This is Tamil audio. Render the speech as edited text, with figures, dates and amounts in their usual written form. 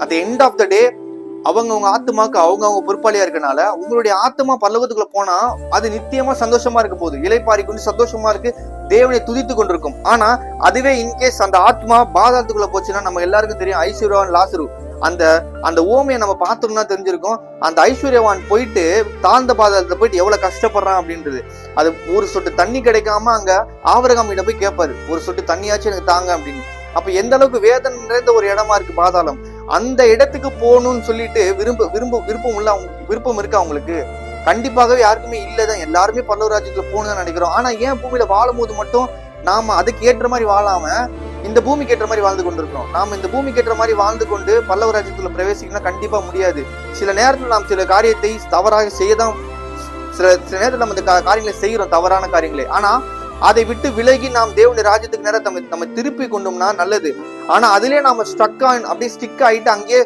அட் எண்ட் ஆஃப் த டே அவங்க ஆத்மாக்கு அவங்க பொறுப்பாளியா இருக்கனால உங்களுடைய ஆத்மா பரலோகத்துக்குள்ள போனா அது நித்தியமா சந்தோஷமா இருக்க போகுது, இலைப்பாரி கொண்டு சந்தோஷமா இருக்கு, தேவனை துதித்து கொண்டிருக்கும். ஆனா அதுவே இன்கேஸ் அந்த ஆத்மா பாதாளத்துக்குள்ள போச்சுன்னா, நம்ம எல்லாருக்கும் தெரியும் ஐஸ்வர்யவான் லாசரு, அந்த அந்த ஓமையை நம்ம பார்த்தோம்னா தெரிஞ்சிருக்கும். அந்த ஐஸ்வர்யவான் போயிட்டு தாழ்ந்த பாதாளத்துல போயிட்டு எவ்வளவு கஷ்டப்படுறான் அப்படின்றது. அது ஒரு சொட்டு தண்ணி கிடைக்காம அங்க ஆபிரகாம் கிட்ட போய் கேட்பாரு, ஒரு சொட்டு தண்ணியாச்சும் எனக்கு தாங்க அப்படின்னு. அப்ப எந்த அளவுக்கு வேதனை நிறைந்த ஒரு இடமா இருக்கு பாதாளம். அந்த இடத்துக்கு போகணும்னு சொல்லிட்டு விருப்பம் இருக்கா அவங்களுக்கு? கண்டிப்பாகவே யாருக்குமே இல்லதான். எல்லாருமே பரலோக ராஜ்யத்துல போகணும்னு நினைக்கிறோம். ஆனா ஏன் பூமியில வாழும் போது மட்டும் நாம அதுக்கு ஏற்ற மாதிரி வாழாம இந்த பூமிக்கு ஏற்ற மாதிரி வாழ்ந்து கொண்டிருக்கிறோம்? நாம இந்த பூமிக்கு ஏற்ற மாதிரி வாழ்ந்து கொண்டு பல்லவ ராஜ்யத்துல பிரவேசிக்கணும் கண்டிப்பா முடியாது. சில நேரத்துல நாம் சில காரியத்தை தவறாக செய்யதான், சில நேரத்துல நம்ம இந்த காரியங்களை செய்யறோம், தவறான காரியங்களை. ஆனா அதை விட்டு விலகி நாம் தேவனுடைய ராஜ்யத்துக்கு நேரம் நம்ம திருப்பி கொண்டோம்னா நல்லது. ஆனா அதுலயே நாம அப்படியே ஸ்டிக் ஆயிட்டு அங்கேயே